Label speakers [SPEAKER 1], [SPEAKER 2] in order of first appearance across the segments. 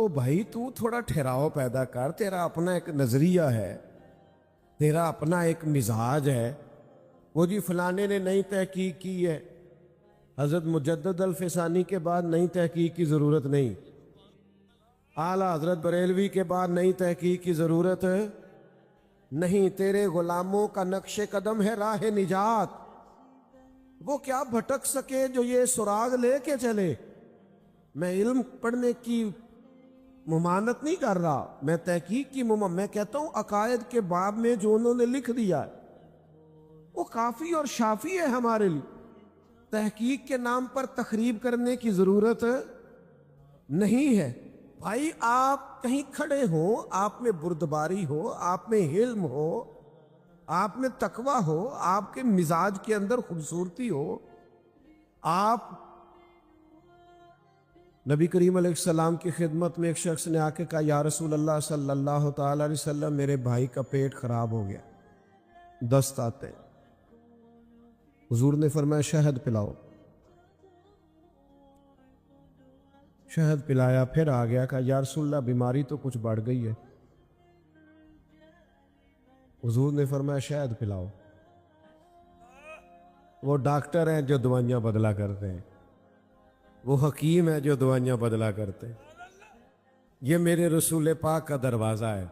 [SPEAKER 1] او بھائی تو تھوڑا ٹھہراؤ پیدا کر، تیرا اپنا ایک نظریہ ہے، تیرا اپنا ایک مزاج ہے، وہ جی فلانے نے نئی تحقیق کی ہے، حضرت مجدد الفسانی کے بعد نئی تحقیق کی ضرورت نہیں، اعلیٰ حضرت بریلوی کے بعد نئی تحقیق کی ضرورت نہیں، تیرے غلاموں کا نقش قدم ہے راہ نجات، وہ کیا بھٹک سکے جو یہ سراغ لے کے چلے۔ میں علم پڑھنے کی ممانت نہیں کر رہا، میں تحقیق کی میں کہتا ہوں عقائد کے باب میں جو انہوں نے لکھ دیا ہے وہ کافی اور شافی ہے ہمارے لیے، تحقیق کے نام پر تخریب کرنے کی ضرورت نہیں ہے۔ بھائی آپ کہیں کھڑے ہوں، آپ میں بردباری ہو، آپ میں علم ہو، آپ میں تقوی ہو، آپ کے مزاج کے اندر خوبصورتی ہو، آپ نبی کریم علیہ السلام کی خدمت میں ایک شخص نے آ کے کہا یا رسول اللہ صلی اللہ تعالی علیہ وسلم میرے بھائی کا پیٹ خراب ہو گیا، دست آتے ہیں، حضور نے فرمایا شہد پلاؤ، شہد پلایا، پھر آ گیا کہا یا رسول اللہ بیماری تو کچھ بڑھ گئی ہے، حضور نے فرمایا شہد پلاؤ۔ وہ ڈاکٹر ہیں جو دوائیاں بدلا کرتے ہیں، وہ حکیم ہے جو دوائیاں بدلا کرتے ہیں، یہ میرے رسول پاک کا دروازہ ہے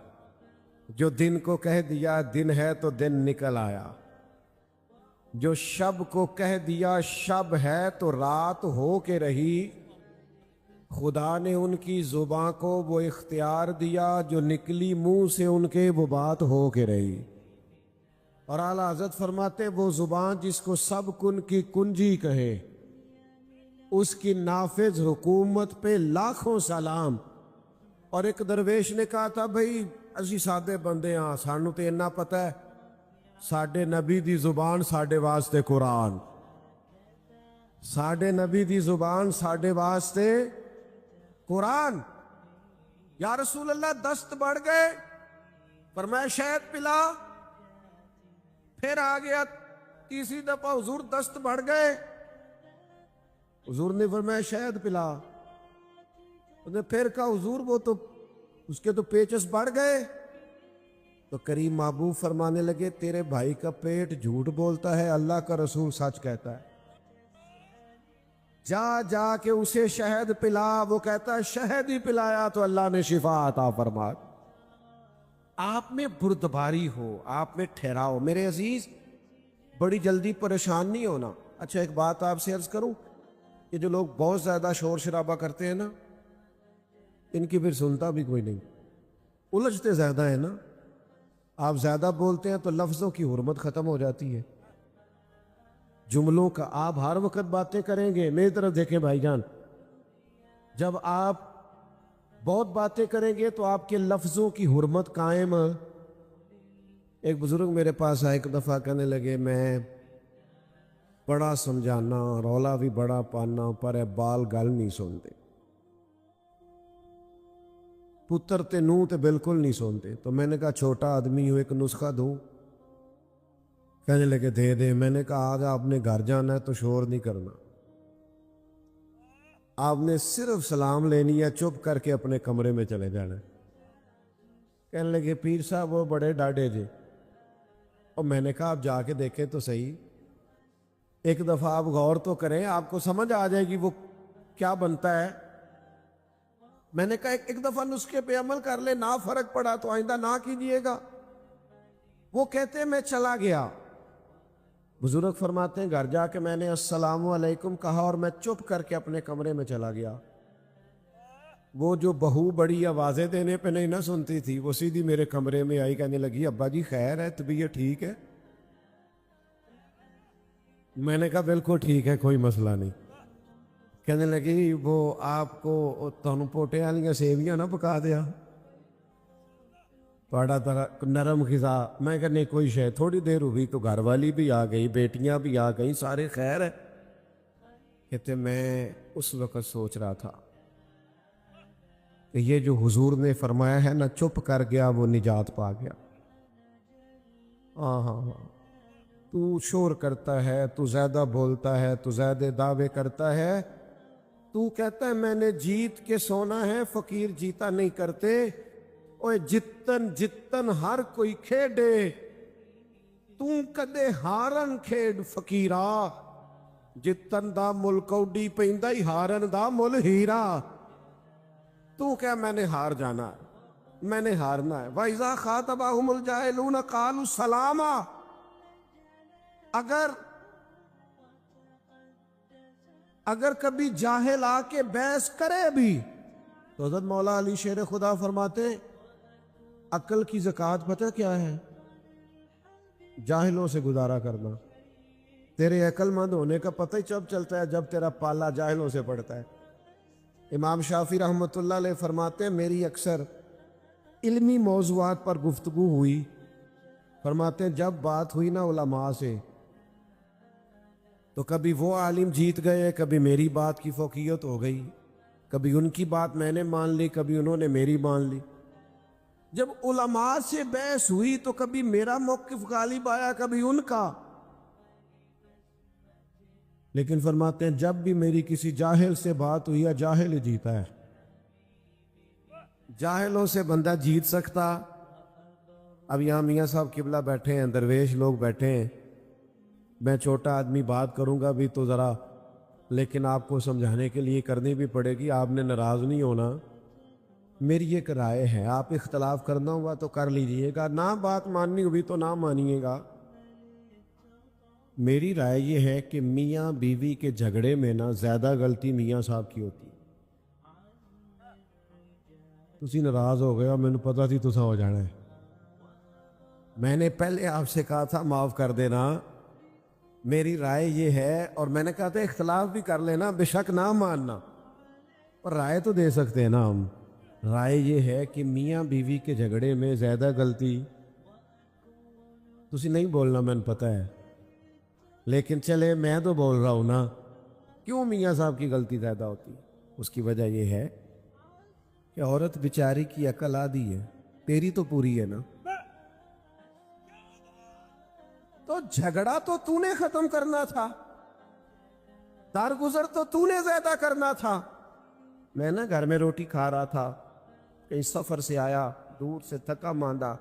[SPEAKER 1] جو دن کو کہہ دیا دن ہے تو دن نکل آیا، جو شب کو کہہ دیا شب ہے تو رات ہو کے رہی، خدا نے ان کی زباں کو وہ اختیار دیا جو نکلی منہ سے ان کے وہ بات ہو کے رہی۔ اور اعلیٰ حضرت فرماتے وہ زبان جس کو سب کن کی کنجی کہے اس کی نافذ حکومت پہ لاکھوں سلام۔ اور ایک درویش نے کہا تھا بھئی اسی سادے بندے ہاں، سانو تے اتنا پتہ ہے ساڈے نبی دی زبان ساڈے واسطے قرآن، ساڈے نبی دی زبان ساڈے واسطے قرآن۔ یا رسول اللہ دست بڑھ گئے، فرمایا شہد پلا، پھر آ گیا تیسری دفعہ حضور دست بڑھ گئے، حضور نے فرمایا شہد پلا، اس نے پھر کہا حضور وہ تو اس کے تو پیچس بڑھ گئے، تو کریم محبوب فرمانے لگے تیرے بھائی کا پیٹ جھوٹ بولتا ہے، اللہ کا رسول سچ کہتا ہے، جا جا کے اسے شہد پلا، وہ کہتا ہے شہد ہی پلایا تو اللہ نے شفا عطا فرما۔ آپ میں بردباری ہو، آپ میں ٹھہراؤ، میرے عزیز بڑی جلدی پریشان نہیں ہونا۔ اچھا ایک بات آپ سے عرض کروں، یہ جو لوگ بہت زیادہ شور شرابہ کرتے ہیں نا، ان کی پھر سنتا بھی کوئی نہیں، الجھتے زیادہ ہیں نا، آپ زیادہ بولتے ہیں تو لفظوں کی حرمت ختم ہو جاتی ہے، جملوں کا آپ ہر وقت باتیں کریں گے، میری طرف دیکھیں بھائی جان، جب آپ بہت باتیں کریں گے تو آپ کے لفظوں کی حرمت قائم۔ ایک بزرگ میرے پاس آئے، ایک دفعہ کہنے لگے میں بڑا سمجھانا رولا بھی بڑا پانا پر اے بال گل نہیں سنتے، پتر تے نوں تے بالکل نہیں سنتے، تو میں نے کہا چھوٹا آدمی ہوں ایک نسخہ دوں، کہنے لگے دے دے، میں نے کہا آج آپ نے گھر جانا ہے تو شور نہیں کرنا، آپ نے صرف سلام لینی ہے، چپ کر کے اپنے کمرے میں چلے جانا ہے۔ کہنے لگے پیر صاحب وہ بڑے ڈاڈے جی، اور میں نے کہا آپ جا کے دیکھیں تو صحیح، ایک دفعہ آپ غور تو کریں، آپ کو سمجھ آ جائے گی وہ کیا بنتا ہے۔ میں نے کہا ایک دفعہ نسخے پہ عمل کر لے، نہ فرق پڑا تو آئندہ نہ کیجیے گا۔ وہ کہتے میں چلا گیا، بزرگ فرماتے ہیں گھر جا کے میں نے السلام علیکم کہا اور میں چپ کر کے اپنے کمرے میں چلا گیا۔ وہ جو بہو بڑی آوازیں دینے پہ نہیں نہ سنتی تھی، وہ سیدھی میرے کمرے میں آئی، کہنے لگی ابا جی خیر ہے، طبیعت ٹھیک ہے؟ میں نے کہا بالکل ٹھیک ہے، کوئی مسئلہ نہیں۔ کہنے لگی وہ آپ کو تانوں پوٹے والیاں سیویاں نہ پکا دیا، بڑا نرم غذا۔ میں کہنے کوئی شے، تھوڑی دیر ہوئی تو گھر والی بھی آ گئی، بیٹیاں بھی آ گئیں، سارے خیر ہے؟ کہتے میں اس وقت سوچ رہا تھا کہ یہ جو حضور نے فرمایا ہے نا چپ کر گیا وہ نجات پا گیا۔ ہاں ہاں ہاں، تو شور کرتا ہے، تو زیادہ بولتا ہے، تو زیادہ دعوے کرتا ہے، تو کہتا ہے میں نے جیت کے سونا ہے، فقیر جیتا نہیں کرتے۔ اوے جتن جتن ہر کوئی کھیڈے، تو کدے ہارن کھیڈ فقیرا۔ جتن دا مل کوڈی پیندا ہی، ہارن دا مل ہیرا۔ تو کیا میں نے ہار جانا ہے، میں نے ہارنا ہے۔ وَإِذَا خَاطَبَهُمُ الْجَاهِلُونَ قَالُوا سَلَامًا۔ اگر کبھی جاہل آ کے بحث کرے بھی تو حضرت مولا علی شیر خدا فرماتے ہیں عقل کی زکوٰۃ پتہ کیا ہے؟ جاہلوں سے گزارا کرنا۔ تیرے عقل مند ہونے کا پتہ ہی جب چلتا ہے جب تیرا پالا جاہلوں سے پڑتا ہے۔ امام شافعی رحمۃ اللہ علیہ فرماتے ہیں میری اکثر علمی موضوعات پر گفتگو ہوئی، فرماتے ہیں جب بات ہوئی نا علماء سے تو کبھی وہ عالم جیت گئے، کبھی میری بات کی فوقیت ہو گئی، کبھی ان کی بات میں نے مان لی، کبھی انہوں نے میری مان لی۔ جب علماء سے بحث ہوئی تو کبھی میرا موقف غالب آیا، کبھی ان کا۔ لیکن فرماتے ہیں جب بھی میری کسی جاہل سے بات ہوئی ہے، جاہل ہی جیتا ہے۔ جاہلوں سے بندہ جیت سکتا۔ اب یہاں میاں صاحب قبلہ بیٹھے ہیں، درویش لوگ بیٹھے ہیں، میں چھوٹا آدمی بات کروں گا بھی تو ذرا، لیکن آپ کو سمجھانے کے لیے کرنی بھی پڑے گی، آپ نے ناراض نہیں ہونا۔ میری ایک رائے ہے، آپ اختلاف کرنا ہوا تو کر لیجئے گا، نہ بات ماننی ہوئی تو نہ مانیے گا۔ میری رائے یہ ہے کہ میاں بیوی کے جھگڑے میں نا زیادہ غلطی میاں صاحب کی ہوتی ہے۔ تسی ناراض ہو گئے، میں نے پتا تھی تسا ہو جانا ہے۔ میں نے پہلے آپ سے کہا تھا معاف کر دینا۔ میری رائے یہ ہے، اور میں نے کہا تھا اختلاف بھی کر لینا، بے شک نہ ماننا، پر رائے تو دے سکتے ہیں نا ہم۔ رائے یہ ہے کہ میاں بیوی کے جھگڑے میں زیادہ غلطی، تسی نہیں بولنا میں نے پتہ ہے، لیکن چلے میں تو بول رہا ہوں نا، کیوں میاں صاحب کی غلطی زیادہ ہوتی ہے؟ اس کی وجہ یہ ہے کہ عورت بیچاری کی عقل آدھی ہے، تیری تو پوری ہے نا۔ تو جھگڑا تو تو نے ختم کرنا تھا، درگزر تو تو نے زیادہ کرنا تھا۔ میں نا گھر میں روٹی کھا رہا تھا، کہیں سفر سے آیا، دور سے تھکا ماندہ،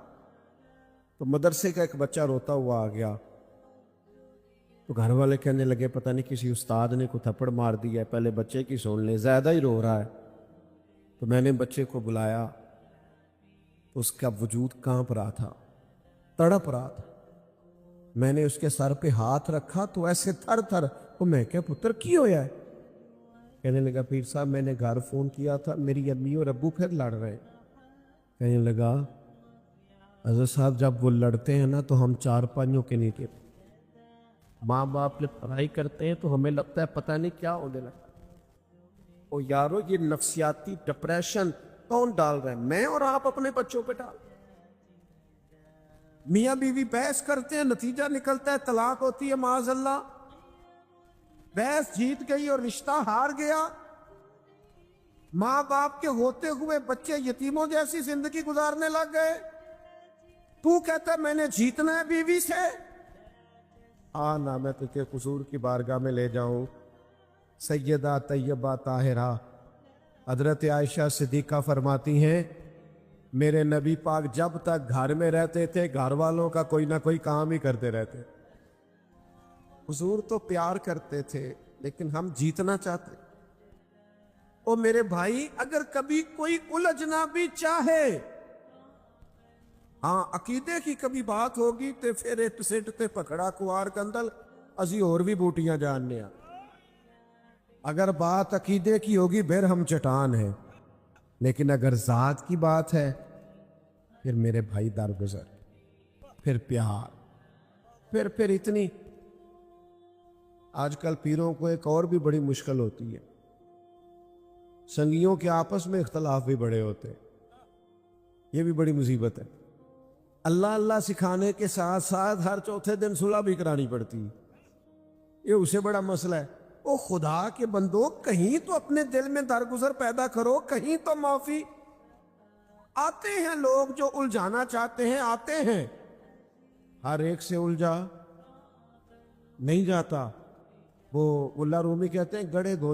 [SPEAKER 1] تو مدرسے کا ایک بچہ روتا ہوا آ گیا۔ تو گھر والے کہنے لگے پتہ نہیں کسی استاد نے کو تھپڑ مار دیا ہے، پہلے بچے کی سن لے، زیادہ ہی رو رہا ہے۔ تو میں نے بچے کو بلایا، تو اس کا وجود کانپ رہا تھا، تڑپ رہا تھا۔ میں نے اس کے سر پہ ہاتھ رکھا تو ایسے تھر تھر، تو میں کہا پتر کی ہویا ہے؟ کہنے لگا پیر صاحب میں نے گھر فون کیا تھا، میری امی اور ابو پھر لڑ رہے ہیں۔ کہنے لگا حضرت صاحب جب وہ لڑتے ہیں نا تو ہم چار پانچوں کے نیچے، ماں باپ جب پڑھائی کرتے ہیں تو ہمیں لگتا ہے پتہ نہیں کیا ہونے لگتا۔ او یارو یہ نفسیاتی ڈپریشن کون ڈال رہا ہے؟ میں اور آپ اپنے بچوں پہ ڈال۔ میاں بیوی بحث کرتے ہیں، نتیجہ نکلتا ہے طلاق ہوتی ہے معاذ اللہ۔ بحث جیت گئی اور رشتہ ہار گیا، ماں باپ کے ہوتے ہوئے بچے یتیموں جیسی زندگی گزارنے لگ گئے۔ تو کہتا ہے میں نے جیتنا ہے بیوی سے، آنا میں تجھے قصور کی بارگاہ میں لے جاؤں۔ سیدہ طیبہ طاہرہ حضرت عائشہ صدیقہ فرماتی ہیں میرے نبی پاک جب تک گھر میں رہتے تھے گھر والوں کا کوئی نہ کوئی کام ہی کرتے رہتے۔ حضور تو پیار کرتے تھے لیکن ہم جیتنا چاہتے۔ او میرے بھائی اگر کبھی کوئی الجھنا بھی چاہے، ہاں عقیدے کی کبھی بات ہوگی تے پھر ایک سٹ تے پکڑا کوار کندل ازی اور بھی بوٹیاں جاننے آ۔ اگر بات عقیدے کی ہوگی پھر ہم چٹان ہیں، لیکن اگر ذات کی بات ہے پھر میرے بھائی درگزر، پھر پیار، پھر اتنی۔ آج کل پیروں کو ایک اور بھی بڑی مشکل ہوتی ہے، سنگیوں کے آپس میں اختلاف بھی بڑے ہوتے ہیں، یہ بھی بڑی مصیبت ہے۔ اللہ اللہ سکھانے کے ساتھ ساتھ ہر چوتھے دن صلح بھی کرانی پڑتی ہے، یہ اسے بڑا مسئلہ ہے۔ او خدا کے بندو کہیں تو اپنے دل میں درگزر پیدا کرو، کہیں تو معافی۔ آتے ہیں لوگ جو الجھانا چاہتے ہیں، آتے ہیں، ہر ایک سے الجھا نہیں جاتا۔ وہ اللہ رومی کہتے ہیں گڑے دو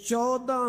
[SPEAKER 1] 14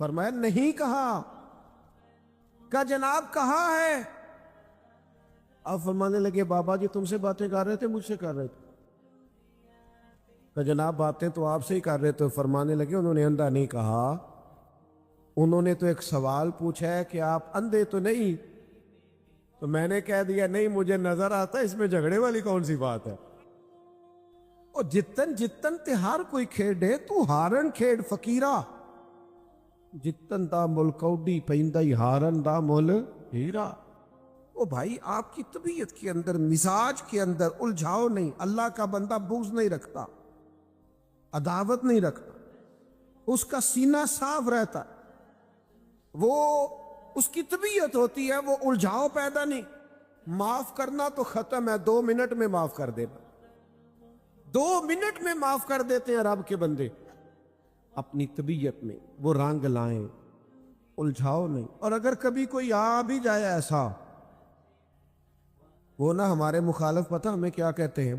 [SPEAKER 1] فرمایا نہیں کہا. کہا جناب کہا ہے. اب فرمانے لگے بابا جی تم سے باتیں کر رہے تھے مجھ سے کر رہے تھے؟ کہ جناب باتیں تو آپ سے ہی کر رہے تھے. فرمانے لگے انہوں نے اندھا نہیں کہا, انہوں نے تو ایک سوال پوچھا ہے کہ آپ اندھے تو نہیں؟ تو میں نے کہہ دیا نہیں مجھے نظر آتا, اس میں جھگڑے والی کون سی بات ہے. اور جتن جتن تے ہر کوئی کھیڈے تو ہارن کھیڈ فقیرہ, جتن دا مل کوڈی پیندا ہی ہارن دا مل ہیرا. او بھائی آپ کی طبیعت کے اندر مزاج کے اندر الجھاؤ نہیں. اللہ کا بندہ بغض نہیں رکھتا, عداوت نہیں رکھتا, اس کا سینہ صاف رہتا ہے. وہ اس کی طبیعت ہوتی ہے, وہ الجھاؤ پیدا نہیں. معاف کرنا تو ختم ہے, 2 منٹ میں معاف کر دینا, 2 منٹ میں معاف کر دیتے ہیں رب کے بندے. اپنی طبیعت میں وہ رنگ لائیں, الجھاؤ نہیں. اور اگر کبھی کوئی آ بھی جائے ایسا, وہ نہ ہمارے مخالف پتہ ہمیں کیا کہتے ہیں,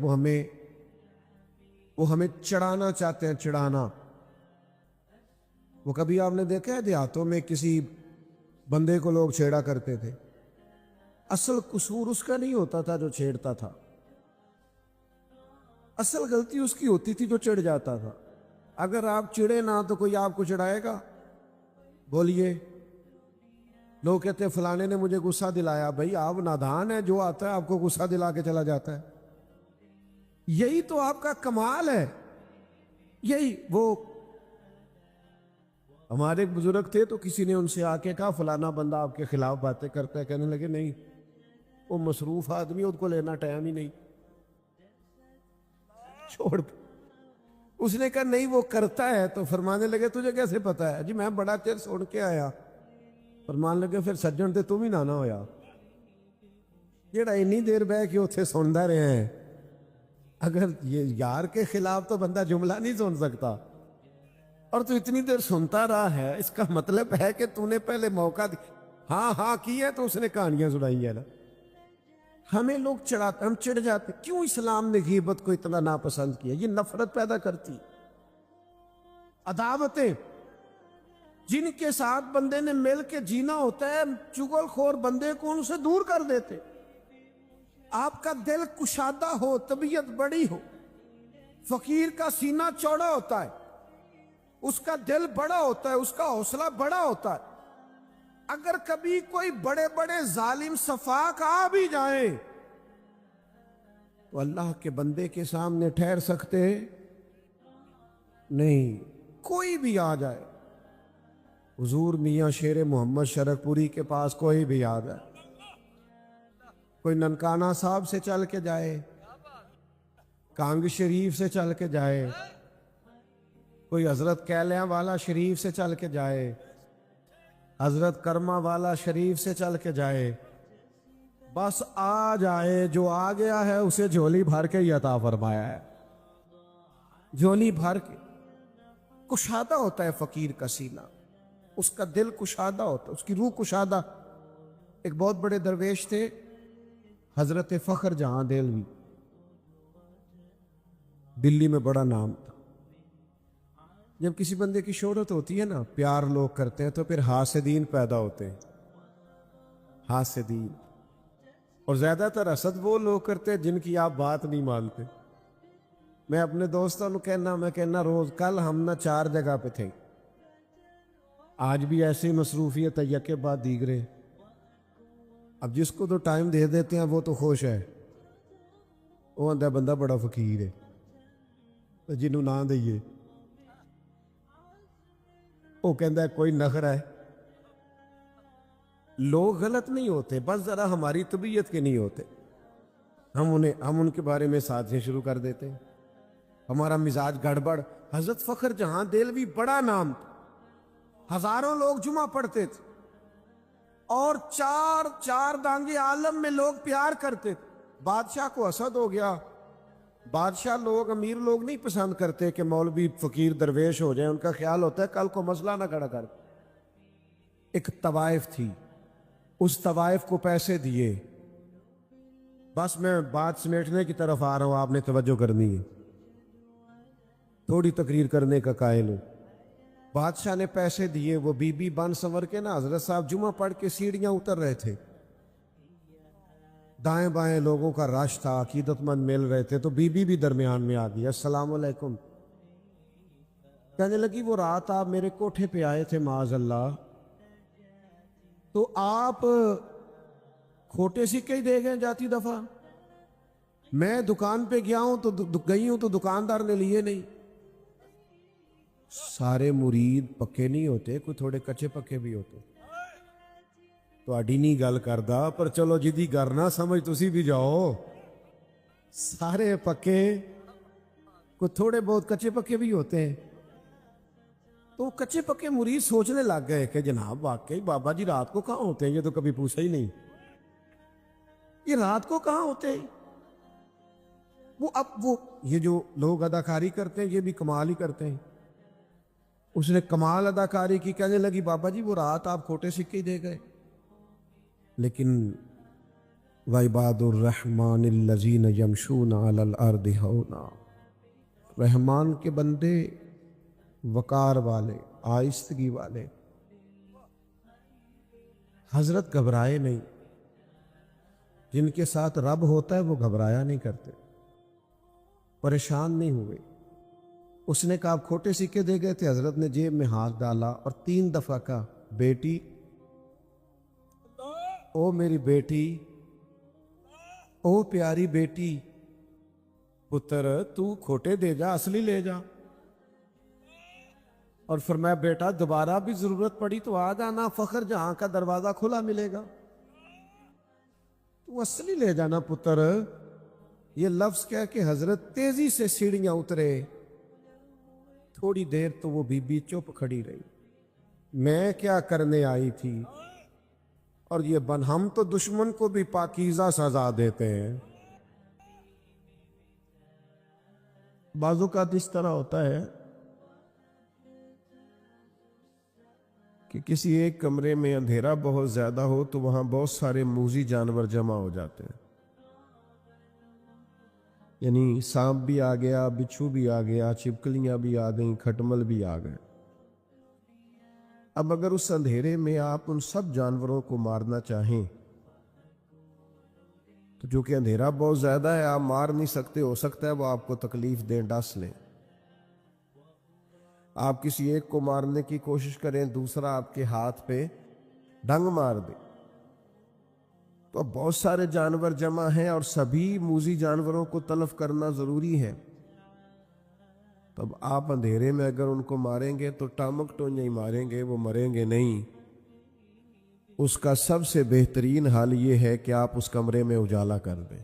[SPEAKER 1] وہ ہمیں چڑھانا چاہتے ہیں, چڑھانا. وہ کبھی آپ نے دیکھا ہے دیہاتوں میں کسی بندے کو لوگ چھیڑا کرتے تھے, اصل قصور اس کا نہیں ہوتا تھا جو چھیڑتا تھا, اصل غلطی اس کی ہوتی تھی جو چڑھ جاتا تھا. اگر آپ چڑھے نہ تو کوئی آپ کو چڑھائے گا؟ بولیے. لوگ کہتے ہیں فلانے نے مجھے غصہ دلایا. بھائی آپ نادان ہیں, جو آتا ہے آپ کو غصہ دلا کے چلا جاتا ہے. یہی تو آپ کا کمال ہے. یہی وہ ہمارے ایک بزرگ تھے تو کسی نے ان سے آ کے کہا فلانا بندہ آپ کے خلاف باتیں کرتا ہے. کہنے لگے نہیں وہ مصروف آدمی, ان کو لینا ٹائم ہی نہیں, چھوڑ. اس نے کہا نہیں وہ کرتا ہے. تو فرمانے لگے تجھے کیسے پتا ہے؟ جی میں بڑا چیر سن کے آیا. فرمان لگے پھر سجن تے تم ہی نہ ہویا جیڑا اتنی دیر بہ کے اتنے سنتا رہے ہیں. اگر یہ یار کے خلاف تو بندہ جملہ نہیں سن سکتا, اور تو اتنی دیر سنتا رہا ہے, اس کا مطلب ہے کہ تو نے پہلے موقع دی. ہاں ہاں کی ہے تو اس نے کہانیاں سنائی ہے نا. ہمیں لوگ چڑھاتے, ہم چڑھ جاتے. کیوں اسلام نے غیبت کو اتنا ناپسند کیا؟ یہ نفرت پیدا کرتی, عداوتیں. جن کے ساتھ بندے نے مل کے جینا ہوتا ہے, چغل خور بندے کو ان سے دور کر دیتے. آپ کا دل کشادہ ہو, طبیعت بڑی ہو. فقیر کا سینہ چوڑا ہوتا ہے, اس کا دل بڑا ہوتا ہے, اس کا حوصلہ بڑا ہوتا ہے. اگر کبھی کوئی بڑے بڑے ظالم سفاک آ بھی جائیں تو اللہ کے بندے کے سامنے ٹھہر سکتے نہیں. کوئی بھی آ جائے, حضور میاں شیر محمد شرک پوری کے پاس کوئی بھی آ جائے, کوئی ننکانہ صاحب سے چل کے جائے, کانگ شریف سے چل کے جائے, کوئی حضرت کیلیاں والا شریف سے چل کے جائے, حضرت کرما والا شریف سے چل کے جائے, بس آ جائے. جو آ گیا ہے اسے جھولی بھر کے ہی عطا فرمایا ہے, جھولی بھر کے. کشادہ ہوتا ہے فقیر کا سینہ, اس کا دل کشادہ ہوتا ہے, اس کی روح کشادہ. ایک بہت بڑے درویش تھے حضرت فخر جہاں دہلوی, دلی میں بڑا نام تھا. جب کسی بندے کی شہرت ہوتی ہے نا, پیار لوگ کرتے ہیں, تو پھر حاسدین پیدا ہوتے ہیں, حاسدین. اور زیادہ تر حسد وہ لوگ کرتے ہیں جن کی آپ بات نہیں مانتے. میں اپنے دوستوں کو کہنا روز, کل ہم نہ 4 جگہ پہ تھے, آج بھی ایسی مصروفیت ہے یکے بعد دیگرے. اب جس کو تو ٹائم دے دیتے ہیں وہ تو خوش ہے, وہ آندہ بندہ بڑا فقیر ہے, جنہوں نہ دئیے وہ کہندہ ہے کوئی نخرہ ہے. لوگ غلط نہیں ہوتے, بس ذرا ہماری طبیعت کے نہیں ہوتے. ہم ان کے بارے میں سازشیں شروع کر دیتے ہیں, ہمارا مزاج گڑبڑ. حضرت فخر جہاں دہلوی بڑا نام تھا, ہزاروں لوگ جمعہ پڑھتے تھے, اور چار دانگے عالم میں لوگ پیار کرتے تھے. بادشاہ کو حسد ہو گیا. بادشاہ لوگ, امیر لوگ نہیں پسند کرتے کہ مولوی فقیر درویش ہو جائیں. ان کا خیال ہوتا ہے کل کو مسئلہ نہ کھڑا کر. ایک طوائف تھی, اس طوائف کو پیسے دیے, بس میں بات سمیٹنے کی طرف آ رہا ہوں, آپ نے توجہ کرنی ہے, تھوڑی تقریر کرنے کا قائل ہوں. بادشاہ نے پیسے دیے، وہ بی بی بن سنور کے نا حضرت صاحب جمعہ پڑھ کے سیڑھیاں اتر رہے تھے، دائیں بائیں لوگوں کا رش تھا، عقیدت مند مل رہے تھے، تو بی بی بھی درمیان میں آ گئی، السلام علیکم، کہنے لگی وہ رات آپ میرے کوٹھے پہ آئے تھے معاذ اللہ، تو آپ کھوٹے سکے ہی دے گئے جاتی دفعہ، میں دکان پہ گیا ہوں تو دکاندار نے لیے نہیں۔ سارے مرید پکے نہیں ہوتے، کوئی تھوڑے کچے پکے بھی ہوتے، تو اڈی نہیں گل کردا، پر چلو جدی کرنا سمجھ تسی بھی جاؤ، سارے پکے کوئی تھوڑے بہت کچے پکے بھی ہوتے ہیں۔ تو کچے پکے مرید سوچنے لگ گئے کہ جناب واقعی بابا جی رات کو کہاں ہوتے ہیں، یہ تو کبھی پوچھا ہی نہیں، یہ رات کو کہاں ہوتے ہیں؟ وہ یہ جو لوگ اداکاری کرتے ہیں یہ بھی کمال ہی کرتے ہیں۔ اس نے کمال اداکاری کی، کہنے لگی بابا جی وہ رات آپ کھوٹے سکے ہی دے گئے، لیکن وَعِبَادُ الرَّحْمَنِ الَّذِينَ يَمْشُونَ عَلَى الْأَرْضِ هَوْنًا، رحمان کے بندے وقار والے، آہستگی والے، حضرت گھبرائے نہیں، جن کے ساتھ رب ہوتا ہے وہ گھبرایا نہیں کرتے، پریشان نہیں ہوئے۔ اس نے کہا آپ کھوٹے سکے دے گئے تھے، حضرت نے جیب میں ہاتھ ڈالا اور 3 دفعہ کہا بیٹی، او میری بیٹی، او پیاری بیٹی، پتر تو کھوٹے دے جا اصلی لے جا، اور فرمایا بیٹا دوبارہ بھی ضرورت پڑی تو آ جانا، فخر جہاں کا دروازہ کھلا ملے گا، تو اصلی لے جانا پتر۔ یہ لفظ کہہ کے حضرت تیزی سے سیڑھیاں اترے، تھوڑی دیر تو وہ بی بی چپ کھڑی رہی، میں کیا کرنے آئی تھی، اور یہ ہم تو دشمن کو بھی پاکیزہ سزا دیتے ہیں۔ بعض اوقات اس طرح ہوتا ہے کہ کسی ایک کمرے میں اندھیرا بہت زیادہ ہو تو وہاں بہت سارے موذی جانور جمع ہو جاتے ہیں، یعنی سانپ بھی آ گیا، بچھو بھی آ گیا، چھپکلیاں بھی آ گئیں، کھٹمل بھی آ گئے۔ اب اگر اس اندھیرے میں آپ ان سب جانوروں کو مارنا چاہیں تو جو کہ اندھیرا بہت زیادہ ہے آپ مار نہیں سکتے، ہو سکتا ہے وہ آپ کو تکلیف دیں، ڈس لیں۔ آپ کسی ایک کو مارنے کی کوشش کریں، دوسرا آپ کے ہاتھ پہ ڈنگ مار دے، تو اب بہت سارے جانور جمع ہیں اور سبھی موذی جانوروں کو تلف کرنا ضروری ہے۔ تب آپ اندھیرے میں اگر ان کو ماریں گے تو ٹامک ٹونجے ہی ماریں گے، وہ مریں گے نہیں۔ اس کا سب سے بہترین حل یہ ہے کہ آپ اس کمرے میں اجالا کر دیں،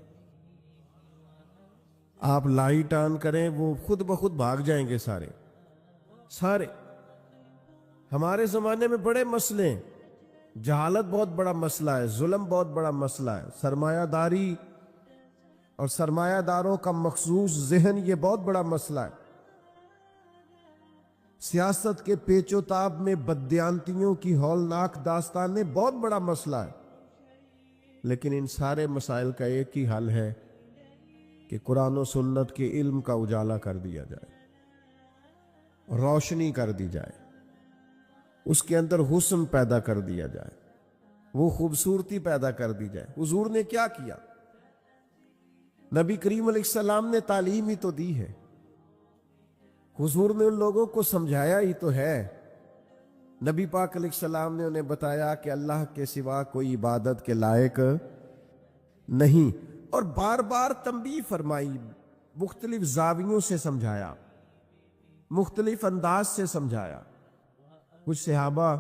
[SPEAKER 1] آپ لائٹ آن کریں، وہ خود بخود بھاگ جائیں گے سارے۔ ہمارے زمانے میں بڑے مسئلے ہیں، جہالت بہت بڑا مسئلہ ہے، ظلم بہت بڑا مسئلہ ہے، سرمایہ داری اور سرمایہ داروں کا مخصوص ذہن یہ بہت بڑا مسئلہ ہے، سیاست کے پیچ و تاب میں بددیانتیوں کی ہولناک داستانیں بہت بڑا مسئلہ ہے، لیکن ان سارے مسائل کا ایک ہی حل ہے کہ قرآن و سنت کے علم کا اجالا کر دیا جائے، روشنی کر دی جائے، اس کے اندر حسن پیدا کر دیا جائے، وہ خوبصورتی پیدا کر دی جائے۔ حضور نے کیا کیا؟ نبی کریم علیہ السلام نے تعلیم ہی تو دی ہے، حضور نے ان لوگوں کو سمجھایا ہی تو ہے۔ نبی پاک علیہ السلام نے انہیں بتایا کہ اللہ کے سوا کوئی عبادت کے لائق نہیں، اور بار بار تنبیہ فرمائی، مختلف زاویوں سے سمجھایا، مختلف انداز سے سمجھایا۔ کچھ صحابہ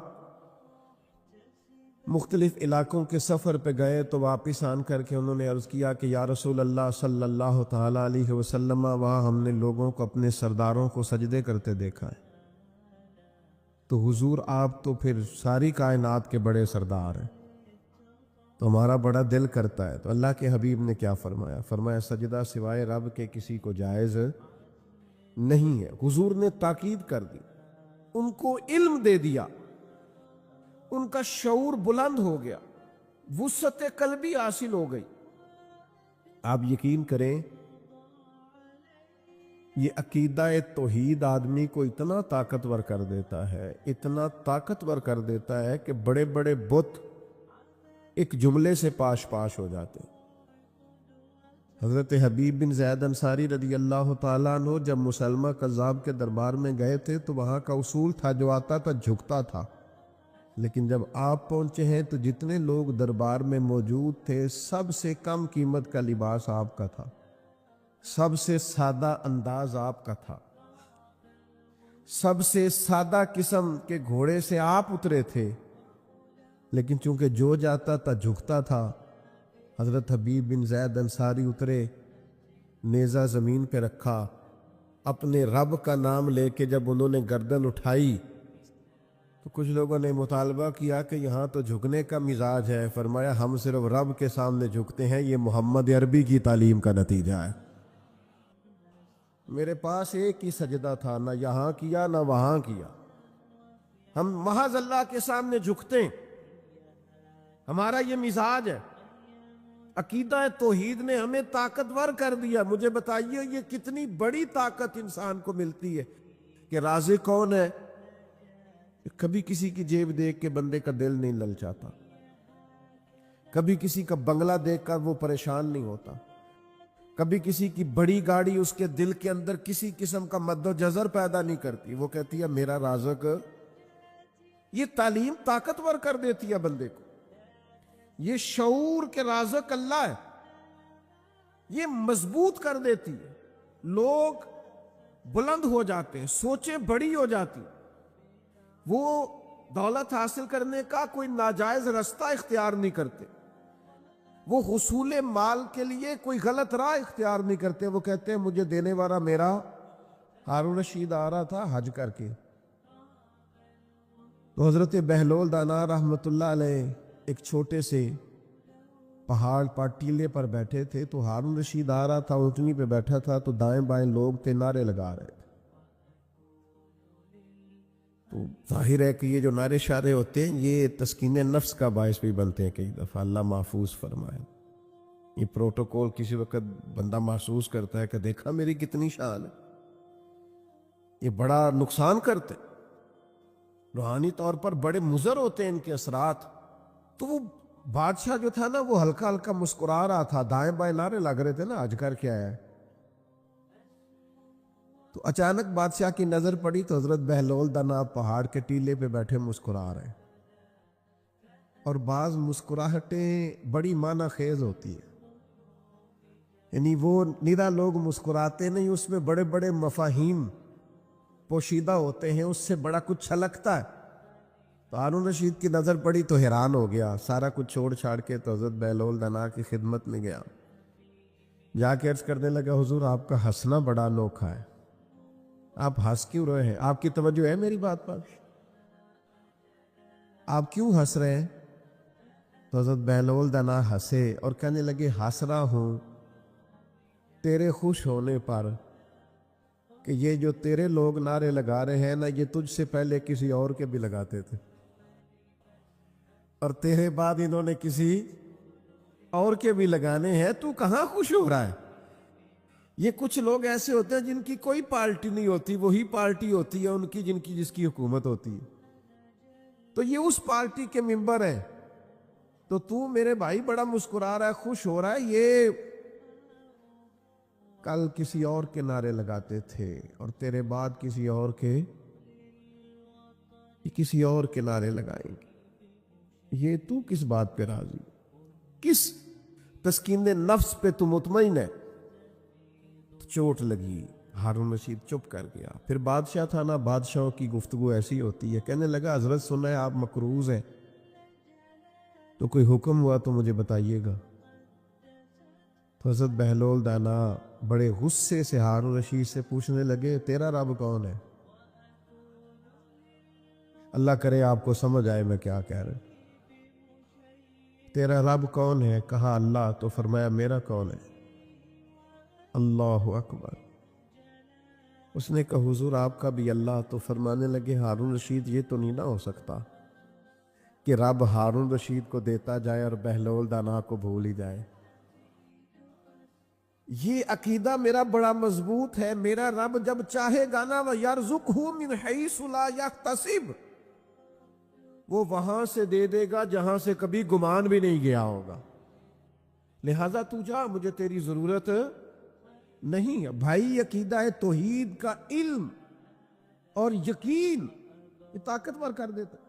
[SPEAKER 1] مختلف علاقوں کے سفر پہ گئے تو واپس آن کر کے انہوں نے عرض کیا کہ یا رسول اللہ صلی اللہ تعالی علیہ وسلم، وہاں ہم نے لوگوں کو اپنے سرداروں کو سجدے کرتے دیکھا ہے، تو حضور آپ تو پھر ساری کائنات کے بڑے سردار ہیں، تو ہمارا بڑا دل کرتا ہے۔ تو اللہ کے حبیب نے کیا فرمایا؟ فرمایا سجدہ سوائے رب کے کسی کو جائز نہیں ہے۔ حضور نے تاکید کر دی، ان کو علم دے دیا، ان کا شعور بلند ہو گیا، وسعت قلبی حاصل ہو گئی۔ آپ یقین کریں یہ عقیدہ توحید آدمی کو اتنا طاقتور کر دیتا ہے، اتنا طاقتور کر دیتا ہے کہ بڑے بڑے بت ایک جملے سے پاش پاش ہو جاتے ہیں۔ حضرت حبیب بن زید انصاری رضی اللہ تعالیٰ عنہ جب مسلمہ کذاب کے دربار میں گئے تھے تو وہاں کا اصول تھا جو آتا تھا جھکتا تھا، لیکن جب آپ پہنچے ہیں تو جتنے لوگ دربار میں موجود تھے سب سے کم قیمت کا لباس آپ کا تھا، سب سے سادہ انداز آپ کا تھا، سب سے سادہ قسم کے گھوڑے سے آپ اترے تھے، لیکن چونکہ جو جاتا تھا جھکتا تھا۔ حضرت حبیب بن زید انصاری اترے، نیزہ زمین پہ رکھا، اپنے رب کا نام لے کے جب انہوں نے گردن اٹھائی تو کچھ لوگوں نے مطالبہ کیا کہ یہاں تو جھکنے کا مزاج ہے۔ فرمایا ہم صرف رب کے سامنے جھکتے ہیں، یہ محمد عربی کی تعلیم کا نتیجہ ہے۔ میرے پاس ایک ہی سجدہ تھا، نہ یہاں کیا نہ وہاں کیا، ہم محض اللہ کے سامنے جھکتے ہیں، ہمارا یہ مزاج ہے۔ عقیدہ توحید نے ہمیں طاقتور کر دیا۔ مجھے بتائیے یہ کتنی بڑی طاقت انسان کو ملتی ہے کہ رازق کون ہے؟ کبھی کسی کی جیب دیکھ کے بندے کا دل نہیں للچاتا، کبھی کسی کا بنگلہ دیکھ کر وہ پریشان نہیں ہوتا، کبھی کسی کی بڑی گاڑی اس کے دل کے اندر کسی قسم کا مد و جزر پیدا نہیں کرتی، وہ کہتی ہے میرا رازق۔ یہ تعلیم طاقتور کر دیتی ہے بندے کو، یہ شعور کے رازق اللہ ہے، یہ مضبوط کر دیتی ہے۔ لوگ بلند ہو جاتے ہیں، سوچیں بڑی ہو جاتی، وہ دولت حاصل کرنے کا کوئی ناجائز رستہ اختیار نہیں کرتے، وہ حصول مال کے لیے کوئی غلط راہ اختیار نہیں کرتے۔ وہ کہتے ہیں مجھے دینے والا میرا ہارون رشید آ رہا تھا حج کر کے، تو حضرت بہلول دانا رحمت اللہ علیہ ایک چھوٹے سے پہاڑ پر ٹیلے پر بیٹھے تھے، تو ہارون رشید آ رہا تھا، اونٹنی پہ بیٹھا تھا، تو دائیں بائیں لوگ تھے نعرے لگا رہے تھے۔ تو ظاہر ہے کہ یہ جو نعرے شارے ہوتے ہیں یہ تسکین نفس کا باعث بھی بنتے ہیں، کئی دفعہ اللہ محفوظ فرمائے۔ یہ پروٹوکول کسی وقت بندہ محسوس کرتا ہے کہ دیکھا میری کتنی شان ہے، یہ بڑا نقصان کرتے، روحانی طور پر بڑے مضر ہوتے ہیں ان کے اثرات۔ تو وہ بادشاہ جو تھا نا وہ ہلکا ہلکا مسکرا رہا تھا، دائیں بائیں نعرے لگ رہے تھے نا حج کر کے آیا ہے۔ تو اچانک بادشاہ کی نظر پڑی تو حضرت بہلول دانا پہاڑ کے ٹیلے پہ بیٹھے مسکرا رہے ہیں، اور بعض مسکراہٹیں بڑی معنی خیز ہوتی ہے، یعنی وہ نرا لوگ مسکراتے نہیں، اس میں بڑے بڑے مفاہیم پوشیدہ ہوتے ہیں، اس سے بڑا کچھ چھلکتا ہے۔ تو ہارون رشید کی نظر پڑی تو حیران ہو گیا، سارا کچھ چھوڑ چھاڑ کے تو حضرت بہلول دانا کی خدمت میں گیا، جا کے عرض کرنے لگا حضور آپ کا ہنسنا بڑا انوکھا ہے، آپ ہنس کیوں رہے ہیں؟ آپ کی توجہ ہے میری بات پر؟ آپ کیوں ہنس رہے ہیں؟ تو حضرت بہلول دانا ہنسے اور کہنے لگے ہنس رہا ہوں تیرے خوش ہونے پر کہ یہ جو تیرے لوگ نعرے لگا رہے ہیں نا یہ تجھ سے پہلے کسی اور کے بھی لگاتے تھے، اور تیرے بعد انہوں نے کسی اور کے بھی لگانے ہیں، تو کہاں خوش ہو رہا ہے؟ یہ کچھ لوگ ایسے ہوتے ہیں جن کی کوئی پارٹی نہیں ہوتی، وہی پارٹی ہوتی ہے ان کی جس کی حکومت ہوتی ہے، تو یہ اس پارٹی کے ممبر ہیں، تو میرے بھائی بڑا مسکرا رہا ہے، خوش ہو رہا ہے، یہ کل کسی اور کے نعرے لگاتے تھے اور تیرے بعد کسی اور کے نعرے لگائیں گے، یہ تو کس بات پہ راضی، کس تسکین نفس پہ تو مطمئن ہے؟ چوٹ لگی، ہارون رشید چپ کر گیا۔ پھر بادشاہ تھا نا، بادشاہوں کی گفتگو ایسی ہوتی ہے، کہنے لگا حضرت سنا ہے آپ مقروض ہیں، تو کوئی حکم ہوا تو مجھے بتائیے گا۔ تو حضرت بہلول دانا بڑے غصے سے ہارون رشید سے پوچھنے لگے تیرا رب کون ہے؟ اللہ کرے آپ کو سمجھ آئے میں کیا کہہ رہا، تیرا رب کون ہے؟ کہا اللہ، تو فرمایا میرا کون ہے؟ اللہ اکبر۔ اس نے کہا حضور آپ کا بھی اللہ، تو فرمانے لگے ہارون رشید یہ تو نہیں نہ ہو سکتا کہ رب ہارون رشید کو دیتا جائے اور بہلول دانا کو بھول ہی جائے۔ یہ عقیدہ میرا بڑا مضبوط ہے، میرا رب جب چاہے گا نا وَيَرْزُقْهُ مِنْ حَيْثُ لَا يَحْتَسِبْ، وہ وہاں سے دے دے گا جہاں سے کبھی گمان بھی نہیں گیا ہوگا، لہذا تو جا، مجھے تیری ضرورت نہیں ہے۔ بھائی عقیدہ توحید کا علم اور یقین یہ طاقتور کر دیتا ہے۔